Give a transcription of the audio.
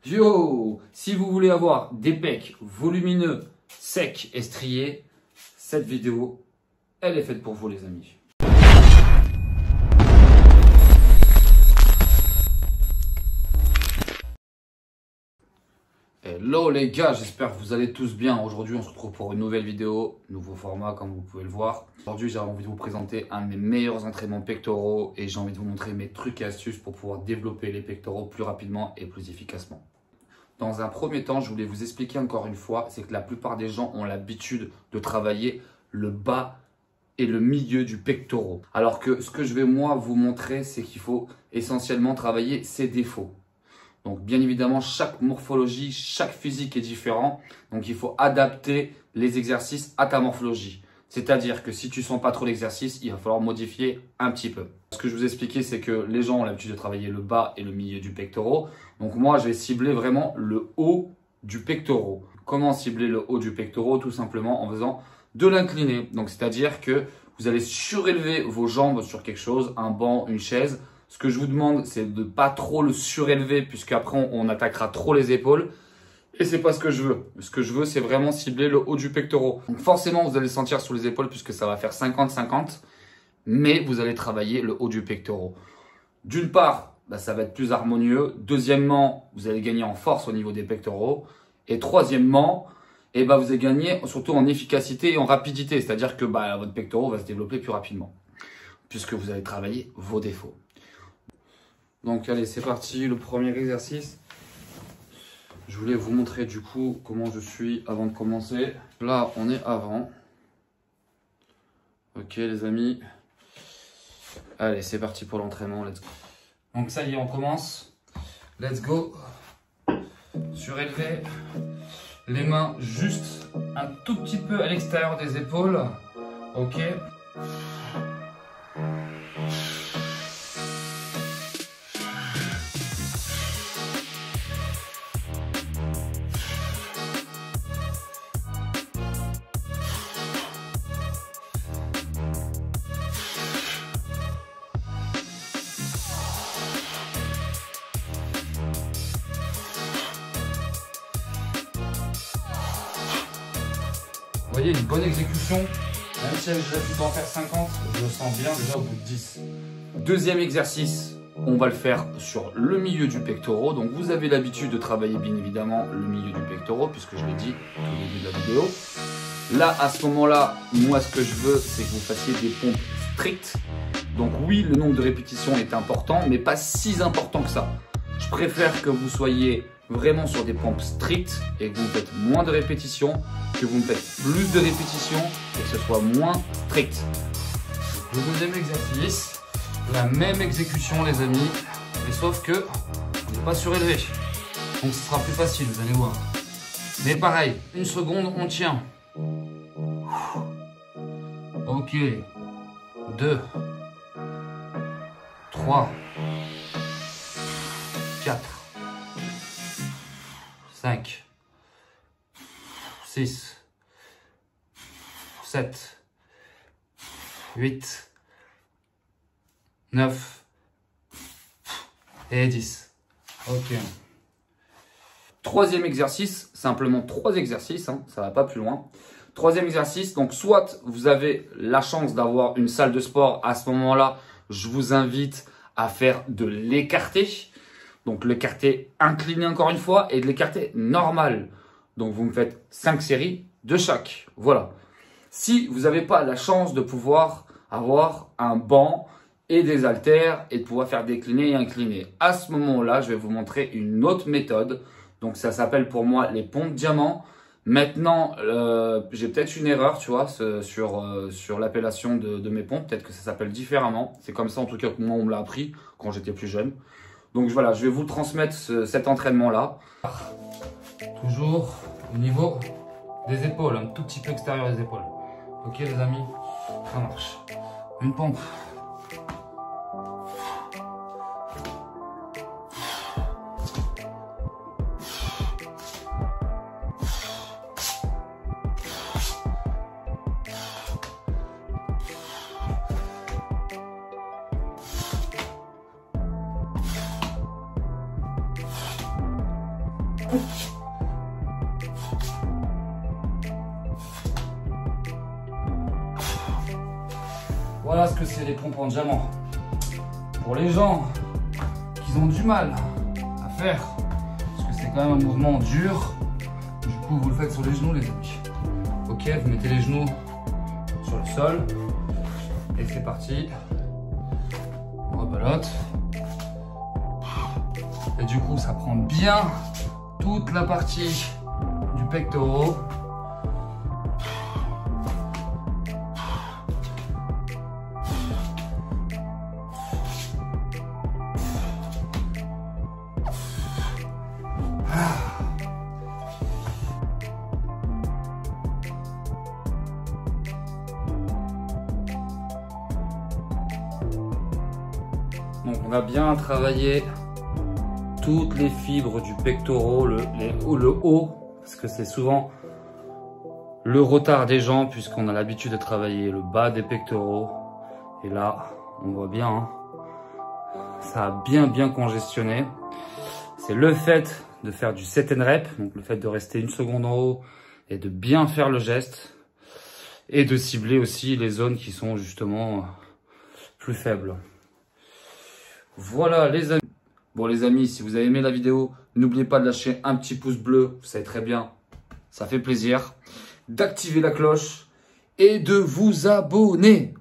Yo, si vous voulez avoir des pecs volumineux, secs et striés, cette vidéo, elle est faite pour vous les amis. Hello les gars, j'espère que vous allez tous bien. Aujourd'hui on se retrouve pour une nouvelle vidéo, nouveau format comme vous pouvez le voir. Aujourd'hui j'ai envie de vous présenter un de mes meilleurs entraînements pectoraux et j'ai envie de vous montrer mes trucs et astuces pour pouvoir développer les pectoraux plus rapidement et plus efficacement. Dans un premier temps, je voulais vous expliquer encore une fois, c'est que la plupart des gens ont l'habitude de travailler le bas et le milieu du pectoral. Alors que ce que je vais moi vous montrer, c'est qu'il faut essentiellement travailler ses défauts. Donc bien évidemment, chaque morphologie, chaque physique est différent. Donc il faut adapter les exercices à ta morphologie. C'est-à-dire que si tu sens pas trop l'exercice, il va falloir modifier un petit peu. Ce que je vous expliquais, c'est que les gens ont l'habitude de travailler le bas et le milieu du pectoral. Donc moi, je vais cibler vraiment le haut du pectoral. Comment cibler le haut du pectoral? Tout simplement en faisant de l'incliné. Donc c'est-à-dire que vous allez surélever vos jambes sur quelque chose, un banc, une chaise. Ce que je vous demande, c'est de ne pas trop le surélever puisqu'après on attaquera trop les épaules. Et c'est pas ce que je veux. Ce que je veux, c'est vraiment cibler le haut du pectoral. Donc forcément, vous allez le sentir sous les épaules puisque ça va faire 50-50. Mais vous allez travailler le haut du pectoral. D'une part, ça va être plus harmonieux. Deuxièmement, vous allez gagner en force au niveau des pectoraux. Et troisièmement, vous allez gagner surtout en efficacité et en rapidité. C'est-à-dire que votre pectoral va se développer plus rapidement puisque vous allez travailler vos défauts. Donc allez, c'est parti, le premier exercice. Je voulais vous montrer du coup comment je suis avant de commencer. Là, on est avant. Ok les amis. Allez, c'est parti pour l'entraînement, let's go. Donc ça y est, on commence. Let's go. Surélevé. Les mains juste un tout petit peu à l'extérieur des épaules. Ok. Vous voyez, une bonne exécution, même si je peux en faire 50, je le sens bien déjà au bout de 10. Deuxième exercice, on va le faire sur le milieu du pectoral. Donc vous avez l'habitude de travailler bien évidemment le milieu du pectoral, puisque je l'ai dit au début de la vidéo. Là, à ce moment-là, moi ce que je veux, c'est que vous fassiez des pompes strictes. Donc oui, le nombre de répétitions est important, mais pas si important que ça. Je préfère que vous soyez vraiment sur des pompes strictes et que vous faites moins de répétitions, que vous me faites plus de répétitions et que ce soit moins strict. Le deuxième exercice, la même exécution les amis, mais sauf que on n'est pas surélevé. Donc ce sera plus facile, vous allez voir. Mais pareil, une seconde, on tient. Ok. 2, 3, 4, 5, 6, 7, 8, 9 et 10. Ok. Troisième exercice, simplement 3 exercices, hein, ça va pas plus loin. Troisième exercice, donc soit vous avez la chance d'avoir une salle de sport, à ce moment-là, je vous invite à faire de l'écarté. Donc l'écarté incliné encore une fois et de l'écarté normal. Donc vous me faites 5 séries de chaque. Voilà. Si vous n'avez pas la chance de pouvoir avoir un banc et des haltères et de pouvoir faire décliner et incliner, à ce moment-là, je vais vous montrer une autre méthode. Donc ça s'appelle pour moi les pompes diamants. Maintenant, j'ai peut-être une erreur, tu vois, sur l'appellation de mes pompes. Peut-être que ça s'appelle différemment. C'est comme ça en tout cas que moi on me l'a appris quand j'étais plus jeune. Donc voilà, je vais vous transmettre cet entraînement-là. Toujours au niveau des épaules, un tout petit peu extérieur des épaules. Ok les amis, ça marche. Une pompe. Voilà ce que c'est les pompes en diamant. Pour les gens qui ont du mal à faire, parce que c'est quand même un mouvement dur, du coup vous le faites sur les genoux les amis. Ok, vous mettez les genoux sur le sol et c'est parti. On rebalote. Et du coup ça prend bien toute la partie du pectoral. Donc on a bien travaillé toutes les fibres du pectoral, le haut, parce que c'est souvent le retard des jambes, puisqu'on a l'habitude de travailler le bas des pectoraux. Et là, on voit bien, hein, ça a bien congestionné. C'est le fait de faire du set and rep, donc le fait de rester une seconde en haut et de bien faire le geste, et de cibler aussi les zones qui sont justement plus faibles. Voilà les amis. Bon les amis, si vous avez aimé la vidéo, n'oubliez pas de lâcher un petit pouce bleu, vous savez très bien, ça fait plaisir. D'activer la cloche et de vous abonner.